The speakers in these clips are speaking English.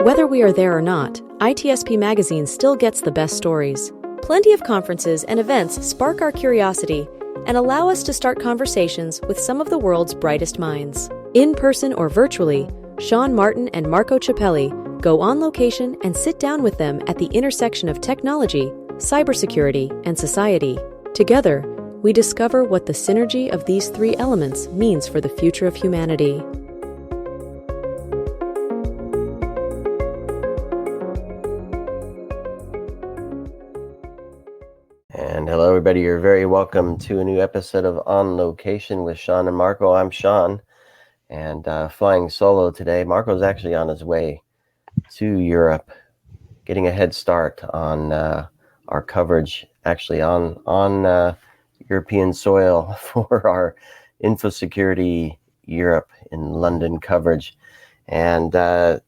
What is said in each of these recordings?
Whether we are there or not, ITSPmagazine still gets the best stories. Plenty of conferences and events spark our curiosity and allow us to start conversations with some of the world's brightest minds. In person or virtually, Sean Martin and Marco Ciappelli go on location and sit down with them at the intersection of technology, cybersecurity, and society. Together, we discover what the synergy of these three elements means for the future of humanity. And hello, everybody. You're very welcome to a new episode of On Location with Sean and Marco. I'm Sean, and flying solo today. Marco's actually on his way to Europe, getting a head start on our coverage, actually on European soil for our InfoSecurity Europe in London coverage. And we're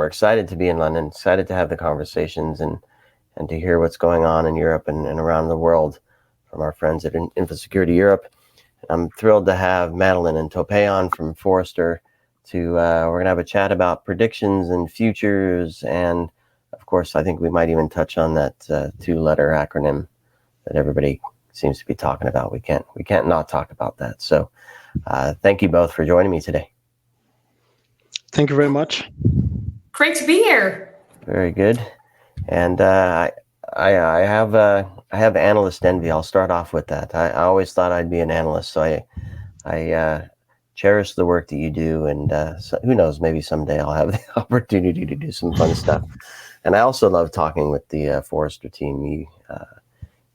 excited to be in London, excited to have the conversations and to hear what's going on in Europe and around the world from our friends at InfoSecurity Europe. I'm thrilled to have Madelein and Topé on from Forrester. We're going to have a chat about predictions and futures, and of course, I think we might even touch on that two-letter acronym that everybody seems to be talking about. We can't not talk about that. So, thank you both for joining me today. Thank you very much. Great to be here. Very good. And I have analyst envy. I'll start off with that. I always thought I'd be an analyst, so I cherish the work that you do, and so who knows, maybe someday I'll have the opportunity to do some fun stuff. And I also love talking with the Forrester team.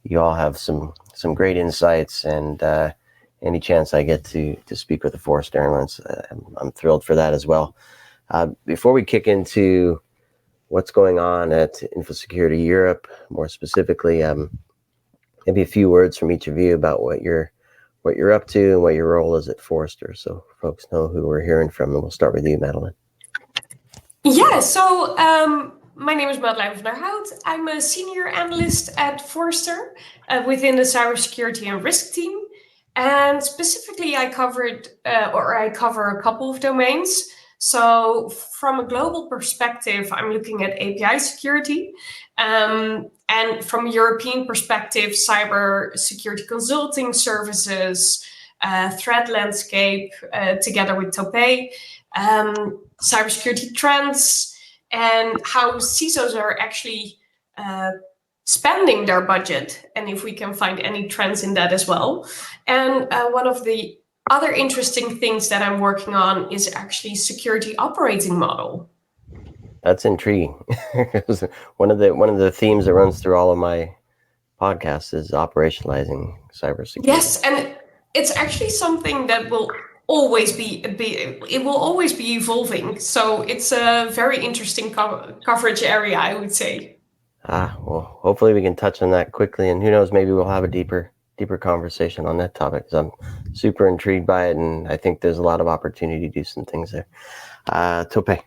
You all have some great insights, and any chance I get to speak with the Forrester Airlines, I'm thrilled for that as well. Before we kick into what's going on at InfoSecurity Europe, more specifically, maybe a few words from each of you about what you're up to and what your role is at Forrester, so folks know who we're hearing from. And we'll start with you, Madelein. Yeah, so my name is Madelein van der Hout. I'm a senior analyst at Forrester within the cybersecurity and risk team. And specifically, I cover a couple of domains. So from a global perspective, I'm looking at API security. And from a European perspective, cyber security consulting services, threat landscape, together with Topé, cybersecurity trends, and how CISOs are actually spending their budget, and if we can find any trends in that as well. And one of the other interesting things that I'm working on is actually security operating model. That's intriguing. one of the themes that runs through all of my podcasts is operationalizing cybersecurity. Yes, and it's actually something that will always be evolving. So it's a very interesting coverage area, I would say. Well, hopefully we can touch on that quickly, and who knows, maybe we'll have a deeper conversation on that topic, because I'm super intrigued by it, and I think there's a lot of opportunity to do some things there. Topé.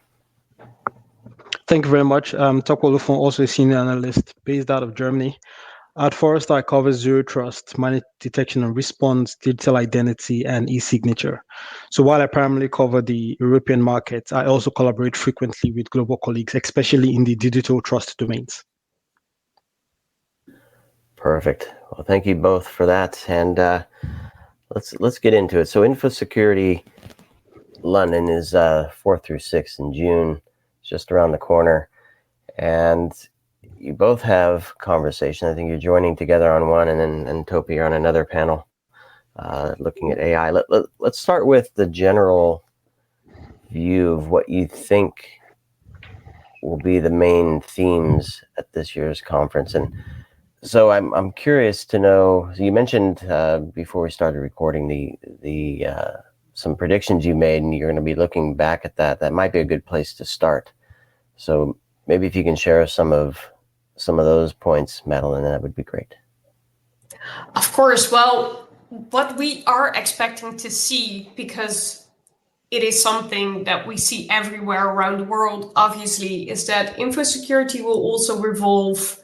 Thank you very much. Topé Olufon, also a senior analyst based out of Germany. At Forrester, I cover zero trust, managed detection and response, digital identity, and eSignature. So while I primarily cover the European market, I also collaborate frequently with global colleagues, especially in the digital trust domains. Perfect. Well, thank you both for that, and let's get into it. So, InfoSecurity London is 4th through 6th in June, just around the corner, and you both have conversation. I think you're joining together on one, and Topé, you're on another panel looking at AI. Let's start with the general view of what you think will be the main themes at this year's conference. And so I'm curious to know, so you mentioned before we started recording the some predictions you made, and you're going to be looking back at that. That might be a good place to start. So maybe if you can share some of those points, Madelein, that would be great. Of course. Well, what we are expecting to see, because it is something that we see everywhere around the world, obviously, is that InfoSecurity will also revolve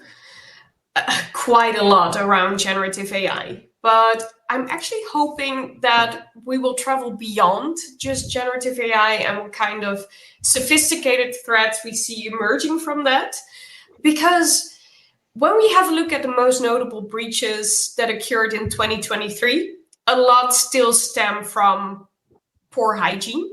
quite a lot around generative AI. But I'm actually hoping that we will travel beyond just generative AI and what kind of sophisticated threats we see emerging from that. Because when we have a look at the most notable breaches that occurred in 2023, a lot still stem from poor hygiene.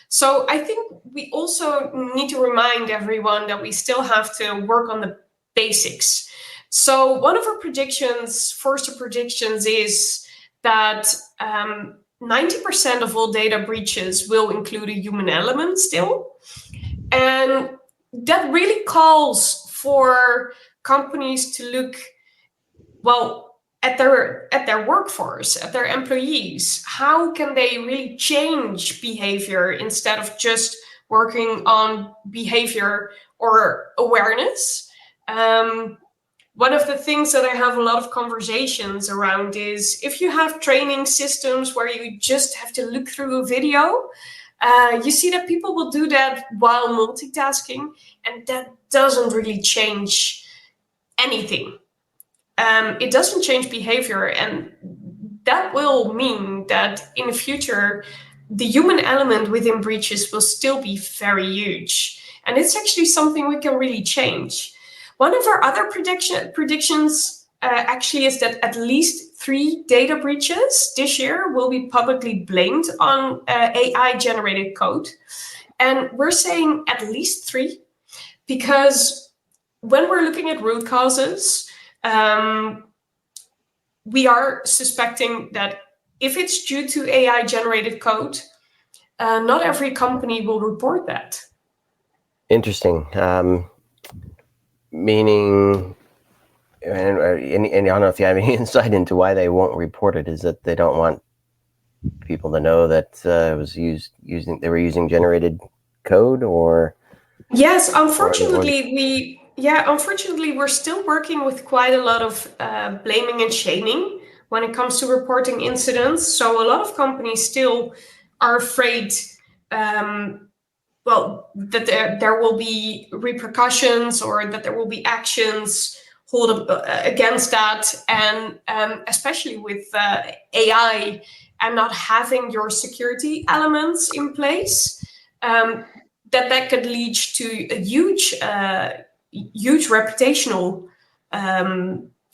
So I think we also need to remind everyone that we still have to work on the basics. So one of our predictions, Forrester predictions, is that 90% of all data breaches will include a human element still. And that really calls for companies to look, well, at their workforce, at their employees. How can they really change behavior instead of just working on behavior or awareness? One of the things that I have a lot of conversations around is if you have training systems where you just have to look through a video, you see that people will do that while multitasking, and that doesn't really change anything. It doesn't change behavior, and that will mean that in the future, the human element within breaches will still be very huge. And it's actually something we can really change. One of our other predictions actually is that at least 3 data breaches this year will be publicly blamed on AI-generated code. And we're saying at least 3 because when we're looking at root causes, we are suspecting that if it's due to AI-generated code, not every company will report that. Interesting. Meaning, and I don't know if you have any insight into why they won't report it. Is that they don't want people to know that it was they were using generated code, or? Yes, unfortunately, unfortunately, we're still working with quite a lot of blaming and shaming when it comes to reporting incidents. So a lot of companies still are afraid, that there will be repercussions or that there will be actions hold against that. And especially with AI and not having your security elements in place, that could lead to a huge reputational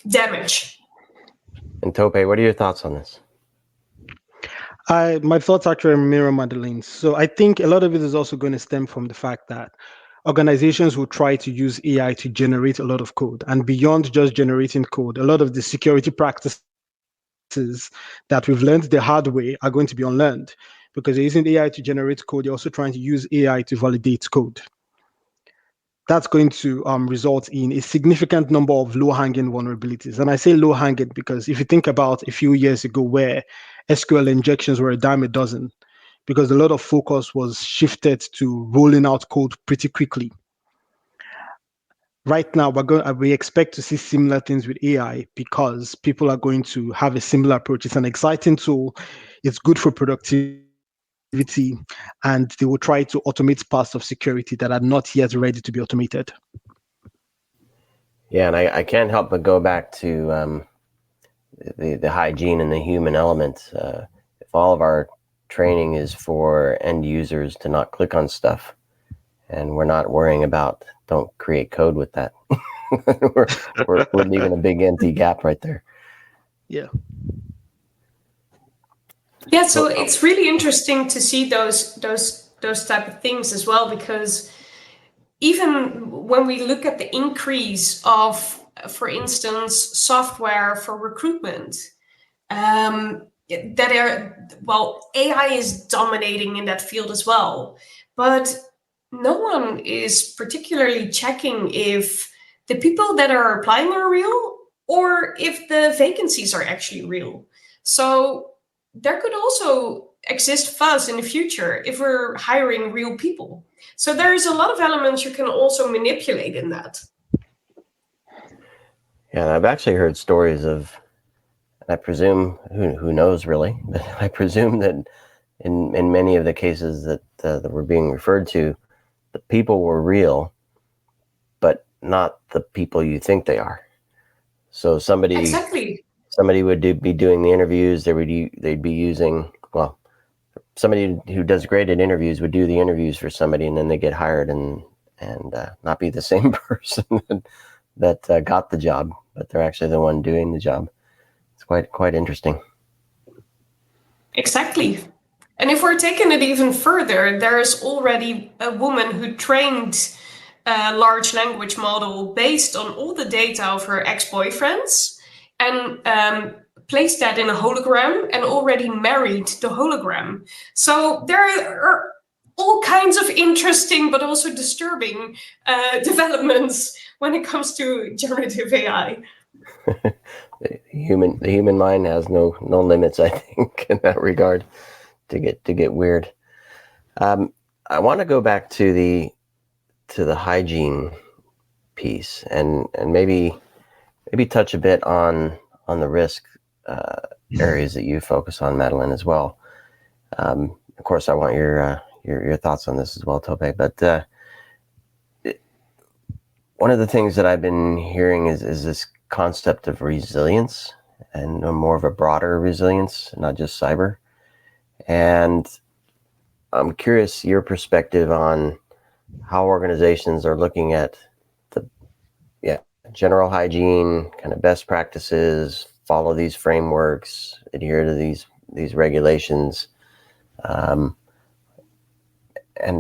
damage. And Topé, what are your thoughts on this? My thoughts actually mirror Madelein's. So I think a lot of it is also going to stem from the fact that organizations will try to use AI to generate a lot of code. And beyond just generating code, a lot of the security practices that we've learned the hard way are going to be unlearned, because they're using AI to generate code. They're also trying to use AI to validate code. That's going to result in a significant number of low-hanging vulnerabilities. And I say low-hanging because if you think about a few years ago where SQL injections were a dime a dozen, because a lot of focus was shifted to rolling out code pretty quickly. Right now, we expect to see similar things with AI because people are going to have a similar approach. It's an exciting tool. It's good for productivity, and they will try to automate parts of security that are not yet ready to be automated. Yeah, and I can't help but go back to the hygiene and the human element. If all of our training is for end users to not click on stuff, and we're not worrying about don't create code with that, we're leaving a big empty gap right there. Yeah. Yeah, so it's really interesting to see those type of things as well, because even when we look at the increase of, for instance, software for recruitment, AI is dominating in that field as well, but no one is particularly checking if the people that are applying are real or if the vacancies are actually real. So there could also exist fuzz in the future if we're hiring real people. So there's a lot of elements you can also manipulate in that. Yeah, I've actually heard stories of, I presume, who knows really, but I presume that in many of the cases that were being referred to, the people were real, but not the people you think they are. So somebody somebody would be doing the interviews. They'd be using, well, somebody who does great at interviews would do the interviews for somebody, and then they get hired and not be the same person that got the job, but they're actually the one doing the job. It's quite interesting. Exactly. And if we're taking it even further, there's already a woman who trained a large language model based on all the data of her ex-boyfriends and placed that in a hologram and already married the hologram. So there are all kinds of interesting but also disturbing developments when it comes to generative AI. The human mind has no limits, I think, in that regard. To get weird. I want to go back to the hygiene piece and maybe touch a bit on the risk areas that you focus on, Madelein, as well. Of course, I want your thoughts on this as well, Topé. But one of the things that I've been hearing is this concept of resilience, and more of a broader resilience, not just cyber. And I'm curious your perspective on how organizations are looking at the general hygiene, kind of best practices, follow these frameworks, adhere to these regulations, and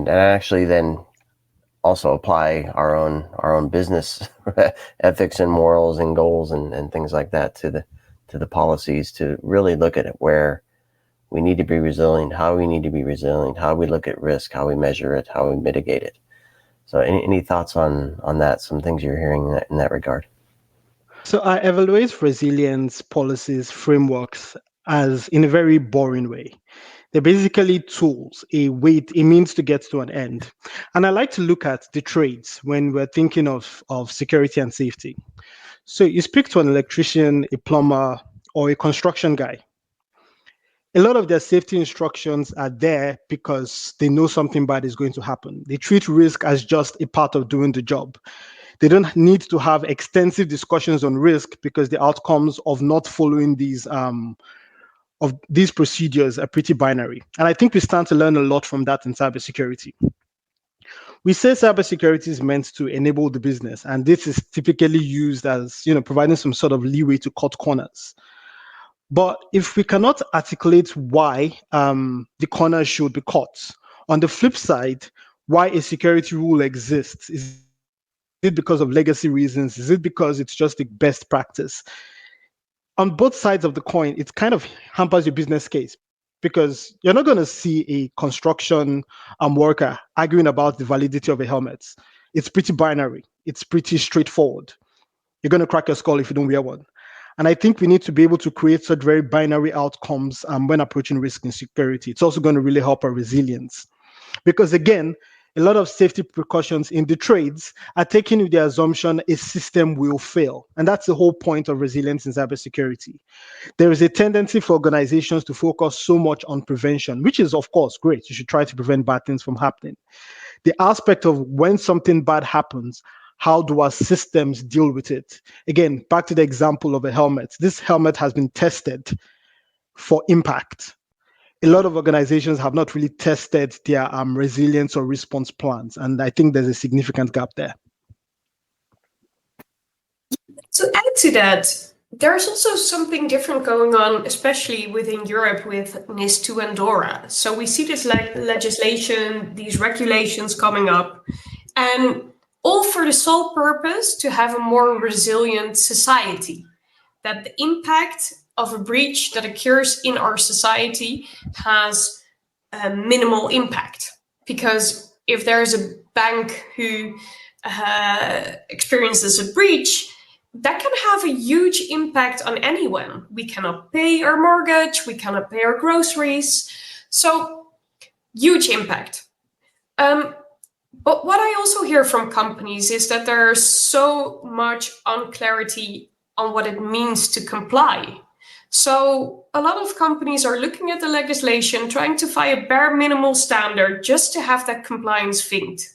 actually then also apply our own business ethics and morals and goals and things like that to the policies, to really look at it where we need to be resilient, how we need to be resilient, how we look at risk, how we measure it, how we mitigate it. So any thoughts on that, some things you're hearing in that regard? So I evaluate resilience policies, frameworks as in a very boring way. They're basically tools, a means to get to an end. And I like to look at the trades when we're thinking of security and safety. So you speak to an electrician, a plumber, or a construction guy. A lot of their safety instructions are there because they know something bad is going to happen. They treat risk as just a part of doing the job. They don't need to have extensive discussions on risk because the outcomes of not following these procedures are pretty binary. And I think we stand to learn a lot from that in cybersecurity. We say cybersecurity is meant to enable the business, and this is typically used as, providing some sort of leeway to cut corners. But if we cannot articulate why the corners should be cut, on the flip side, why a security rule exists, is it because of legacy reasons? Is it because it's just the best practice? On both sides of the coin, it kind of hampers your business case, because you're not going to see a construction worker arguing about the validity of a helmet. It's pretty binary. It's pretty straightforward. You're going to crack your skull if you don't wear one. And I think we need to be able to create such very binary outcomes when approaching risk and security. It's also going to really help our resilience. Because again, a lot of safety precautions in the trades are taken with the assumption a system will fail. And that's the whole point of resilience in cybersecurity. There is a tendency for organizations to focus so much on prevention, which is, of course, great. You should try to prevent bad things from happening. The aspect of when something bad happens, how do our systems deal with it? Again, back to the example of a helmet. This helmet has been tested for impact. A lot of organizations have not really tested their resilience or response plans. And I think there's a significant gap there. To add to that, there's also something different going on, especially within Europe with NIS2 and DORA. So we see this legislation, these regulations coming up, and all for the sole purpose to have a more resilient society. That the impact of a breach that occurs in our society has a minimal impact. Because if there's a bank who experiences a breach, that can have a huge impact on anyone. We cannot pay our mortgage, we cannot pay our groceries. So, huge impact. But what I also hear from companies is that there's so much unclarity on what it means to comply. So a lot of companies are looking at the legislation, trying to find a bare minimal standard just to have that compliance finked.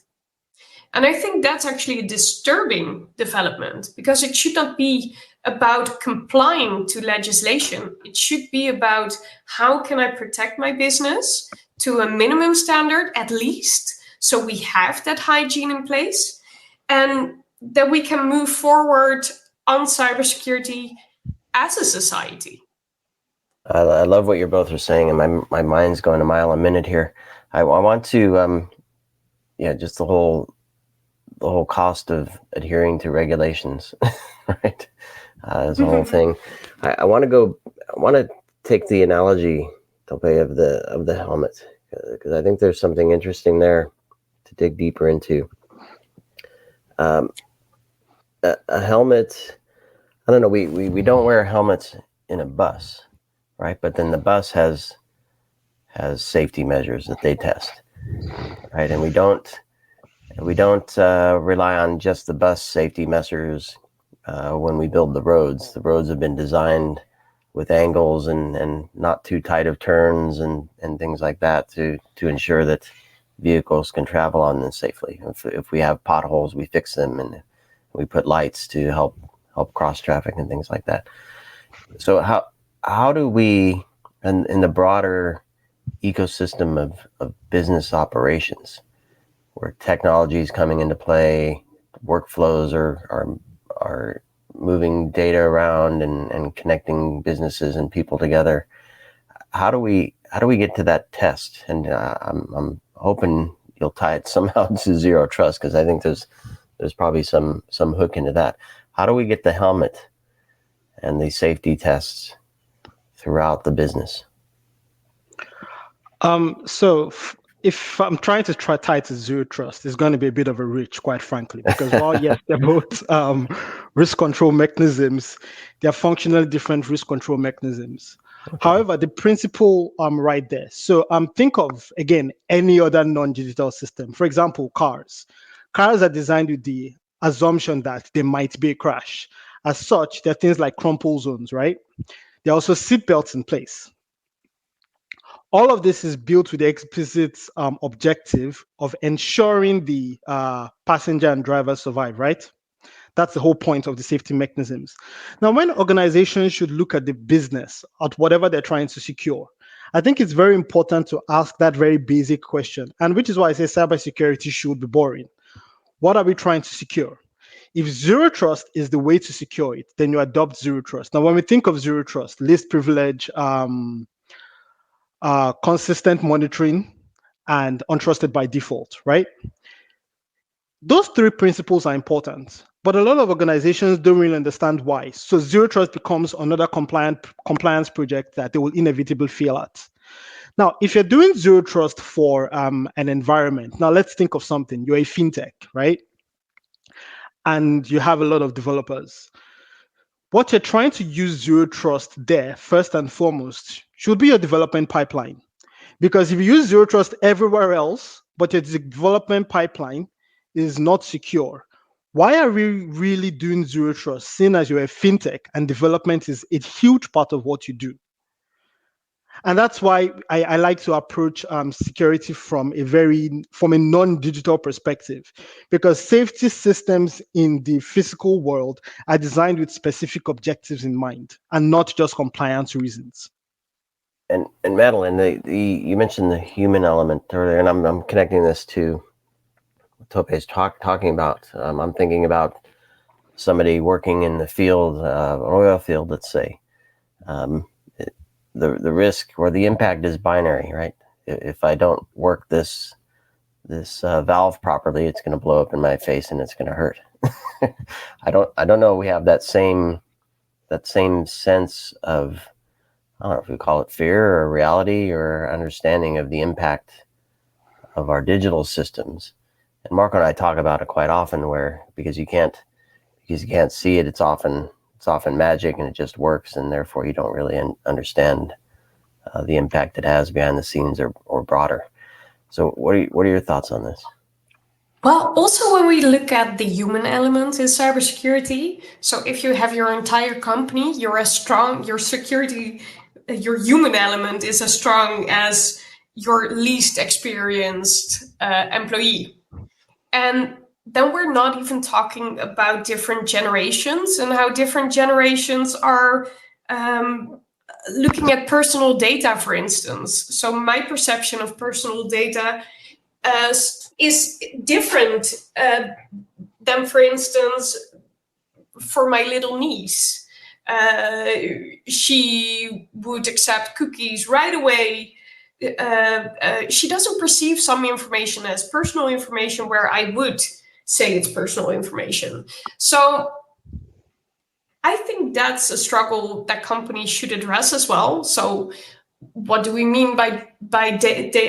And I think that's actually a disturbing development, because it should not be about complying to legislation. It should be about how can I protect my business to a minimum standard at least, so we have that hygiene in place, and that we can move forward on cybersecurity as a society. I love what you're both are saying, and my mind's going a mile a minute here. I want to, just the whole cost of adhering to regulations, right? This whole thing. I want to take the analogy, Topé, of the helmet, because I think there's something interesting there to dig deeper into. A helmet, I don't know, we don't wear helmets in a bus, right? But then the bus has safety measures that they test, right? And we don't rely on just the bus safety measures when we build the roads. The roads have been designed with angles and not too tight of turns and things like that to ensure that vehicles can travel on them safely. If we have potholes, we fix them, and we put lights to help cross traffic and things like that. So how do we, in the broader ecosystem of business operations, where technology is coming into play, workflows are moving data around and connecting businesses and people together, how do we get to that test? And I'm hoping you'll tie it somehow to zero trust, because I think there's probably some hook into that. How do we get the helmet and the safety tests throughout the business? If I'm trying to tie it to zero trust, it's going to be a bit of a reach, quite frankly, because while yes, they're both risk control mechanisms, they're functionally different risk control mechanisms. Okay. However, the principle right there. So think of, again, any other non-digital system. For example, cars. Cars are designed with the assumption that there might be a crash. As such, there are things like crumple zones, right? There are also seat belts in place. All of this is built with the explicit objective of ensuring the passenger and driver survive, right? That's the whole point of the safety mechanisms. Now, when organizations should look at the business, at whatever they're trying to secure, I think it's very important to ask that very basic question, and which is why I say cybersecurity should be boring. What are we trying to secure? If zero trust is the way to secure it, then you adopt zero trust. Now, when we think of zero trust, least privilege, consistent monitoring, and untrusted by default, right? Those three principles are important, but a lot of organizations don't really understand why. So zero trust becomes another compliance project that they will inevitably fail at. Now, if you're doing zero trust for an environment, now let's think of something. You're a fintech, right? And you have a lot of developers. What you're trying to use zero trust there, first and foremost, should be your development pipeline. Because if you use zero trust everywhere else, but your development pipeline is not secure, why are we really doing zero trust, seeing as you're a fintech and development is a huge part of what you do? And that's why I like to approach security from a non-digital perspective, because safety systems in the physical world are designed with specific objectives in mind and not just compliance reasons. And Madelein, you mentioned the human element earlier, and I'm connecting this to what Topé's talking about. I'm thinking about somebody working in the field, an oil field, let's say. The risk or the impact is binary, right? If I don't work this valve properly, it's going to blow up in my face and it's going to hurt. I don't know. We have that same sense of, I don't know if we call it fear or reality or understanding of the impact of our digital systems. And Marco and I talk about it quite often, where because you can't see it, it's often magic and it just works, and therefore you don't really understand the impact it has behind the scenes or broader. So what are your thoughts on this? Well, also when we look at the human element in cybersecurity, so if you have your entire company, your human element is as strong as your least experienced employee. And then we're not even talking about different generations and how different generations are looking at personal data, for instance. So my perception of personal data is different than, for instance, for my little niece. She would accept cookies right away. She doesn't perceive some information as personal information where I would say it's personal information. So I think that's a struggle that companies should address as well. So what do we mean by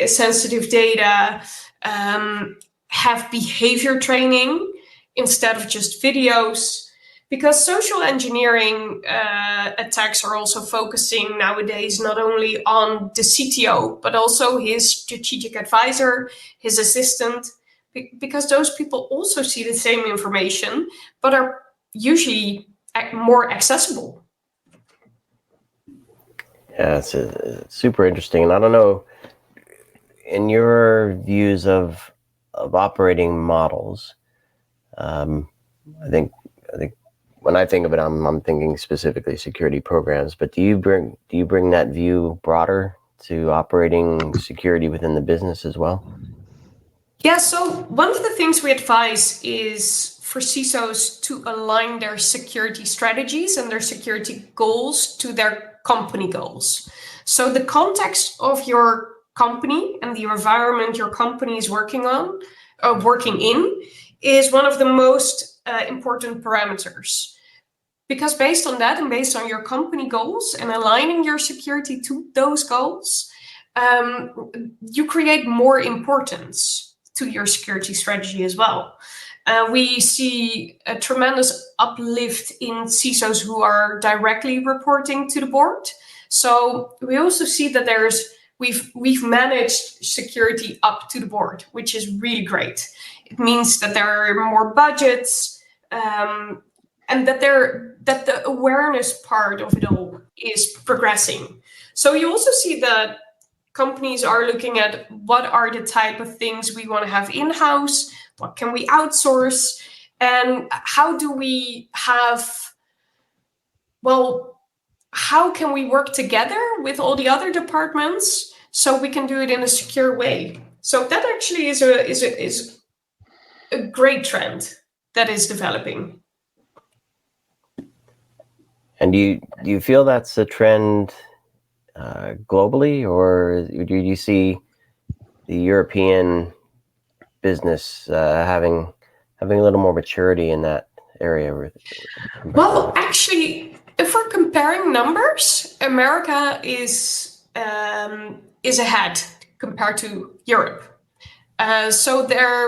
sensitive data? Have behavior training instead of just videos. Because social engineering attacks are also focusing nowadays not only on the CTO, but also his strategic advisor, his assistant, because those people also see the same information, but are usually more accessible. Yeah, it's super interesting. And I don't know, in your views of operating models, I think when I think of it, I'm thinking specifically security programs. But do you bring that view broader to operating security within the business as well? Yeah. So one of the things we advise is for CISOs to align their security strategies and their security goals to their company goals. So the context of your company and the environment your company is working in is one of the most important parameters. Because based on that and based on your company goals and aligning your security to those goals, you create more importance to your security strategy as well. We see a tremendous uplift in CISOs who are directly reporting to the board. So we also see that we've managed security up to the board, which is really great. It means that there are more budgets, and that the awareness part of it all is progressing. So you also see that companies are looking at what are the type of things we want to have in-house, what can we outsource, and how do we how can we work together with all the other departments so we can do it in a secure way? So that actually is a great trend that is developing. And do you feel that's a trend globally, or do you see the European business having a little more maturity in that area? Well, actually, if we're comparing numbers, America is ahead compared to Europe. So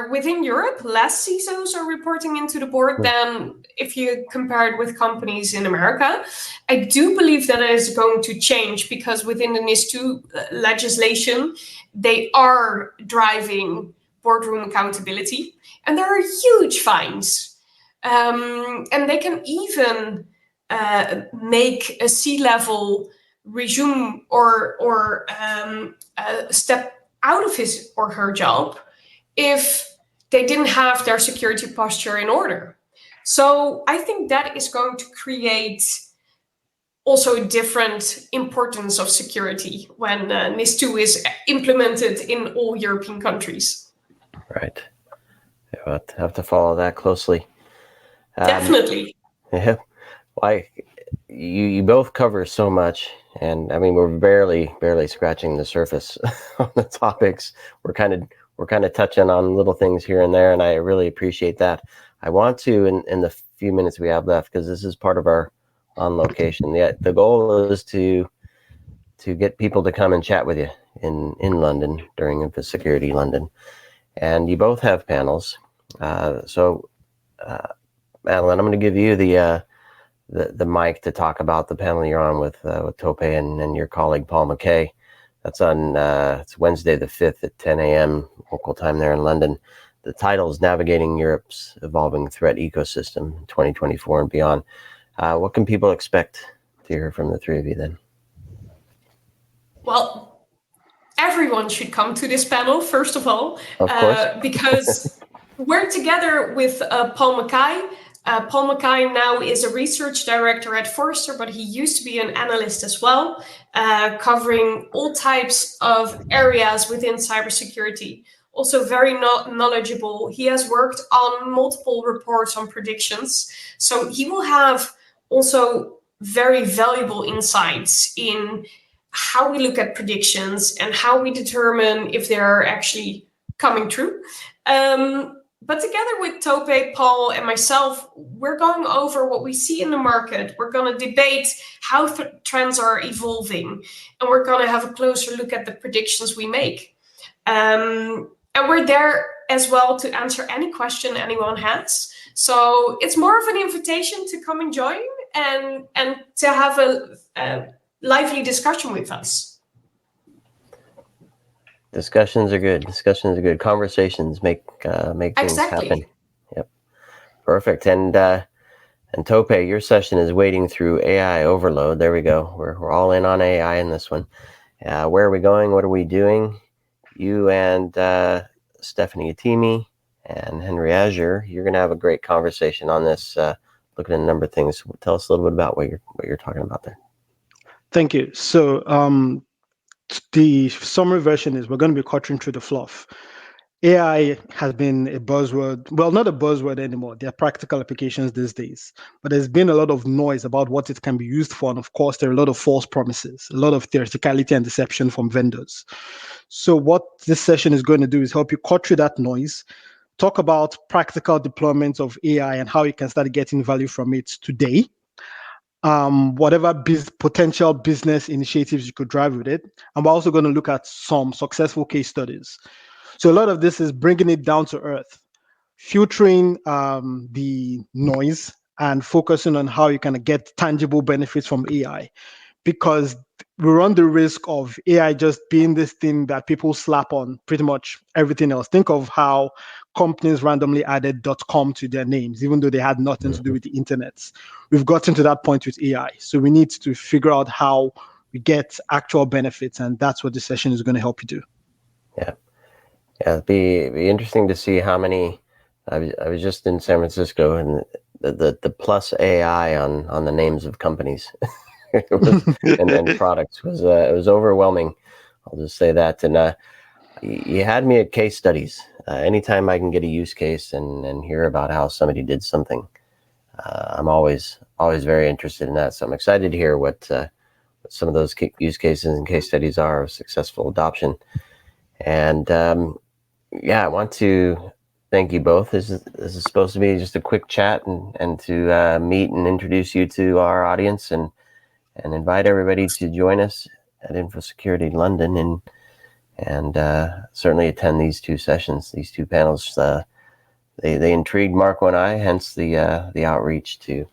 within Europe, less CISOs are reporting into the board than if you compare it with companies in America. I do believe that it is going to change because within the NIS2 legislation, they are driving boardroom accountability, and there are huge fines. And they can even make a C-level resume or step out of his or her job if they didn't have their security posture in order. So I think that is going to create also a different importance of security when NIS2 is implemented in all European countries. Right. We'll have to follow that closely. Definitely. Yeah. You both cover so much, and I mean we're barely scratching the surface on the topics. We're kind of touching on little things here and there, and I really appreciate that. I want to in the few minutes we have left, because this is part of our on location. The goal is to get people to come and chat with you in London during ITSPmagazine London, and you both have panels. So Madelein, I'm going to give you the mic to talk about the panel you're on with Topé and your colleague Paul McKay. That's on it's Wednesday the 5th at 10 a.m. local time there in London. The title is Navigating Europe's Evolving Threat Ecosystem 2024 and Beyond. What can people expect to hear from the three of you then? Well, everyone should come to this panel, first of all, of course. because Work together with Paul Mackay. Paul Mackay now is a research director at Forrester, but he used to be an analyst as well, covering all types of areas within cybersecurity. Also very knowledgeable. He has worked on multiple reports on predictions. So he will have also very valuable insights in how we look at predictions and how we determine if they're actually coming true. But together with Topé, Paul, and myself, we're going over what we see in the market. We're going to debate how trends are evolving, and we're going to have a closer look at the predictions we make. And we're there as well to answer any question anyone has. So it's more of an invitation to come and join and to have a lively discussion with us. Discussions are good. Conversations make things happen. Yep. Perfect. And Topé, your session is wading through AI overload. There we go. We're all in on AI in this one. Where are we going? What are we doing? You and Stephanie Atimi and Henry Azure, you're going to have a great conversation on this, looking at a number of things. Tell us a little bit about what you're talking about there. Thank you. So the summary version is we're going to be cutting through the fluff. AI has been a buzzword. Well, not a buzzword anymore. There are practical applications these days, but there's been a lot of noise about what it can be used for. And of course, there are a lot of false promises, a lot of theatricality and deception from vendors. So what this session is going to do is help you cut through that noise, talk about practical deployments of AI and how you can start getting value from it today. Whatever potential business initiatives you could drive with it. And we're also going to look at some successful case studies. So a lot of this is bringing it down to earth, filtering the noise and focusing on how you can get tangible benefits from AI, because we run the risk of AI just being this thing that people slap on pretty much everything else. Think of how companies randomly added .com to their names, even though they had nothing to do with the internet. We've gotten to that point with AI. So we need to figure out how we get actual benefits. And that's what this session is going to help you do. Yeah. It'd be interesting to see how many. I was just in San Francisco, and the plus AI on the names of companies and products was it was overwhelming. I'll just say that. And you had me at case studies. Anytime I can get a use case and hear about how somebody did something, I'm always very interested in that. So I'm excited to hear what some of those use cases and case studies are of successful adoption. And I want to thank you both. This is supposed to be just a quick chat and to meet and introduce you to our audience and invite everybody to join us at InfoSecurity London and certainly attend these two sessions, these two panels. They intrigued Marco and I, hence the outreach to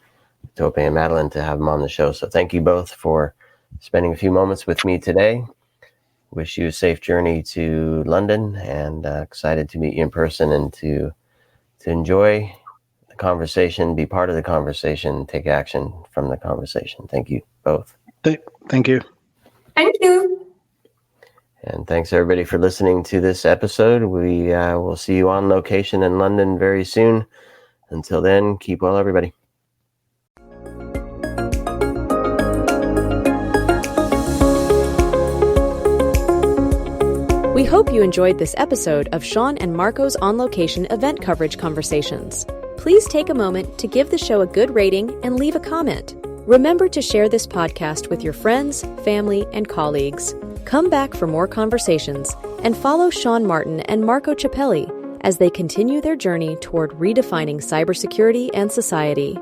Topé and Madelein to have them on the show. So thank you both for spending a few moments with me today. Wish you a safe journey to London, and excited to meet you in person and to enjoy the conversation, be part of the conversation, take action from the conversation. Thank you both. Thank you. Thank you. And thanks everybody for listening to this episode. We will see you on location in London very soon. Until then, keep well, everybody. We hope you enjoyed this episode of Sean and Marco's On Location event coverage conversations. Please take a moment to give the show a good rating and leave a comment. Remember to share this podcast with your friends, family, and colleagues. Come back for more conversations and follow Sean Martin and Marco Ciappelli as they continue their journey toward redefining cybersecurity and society.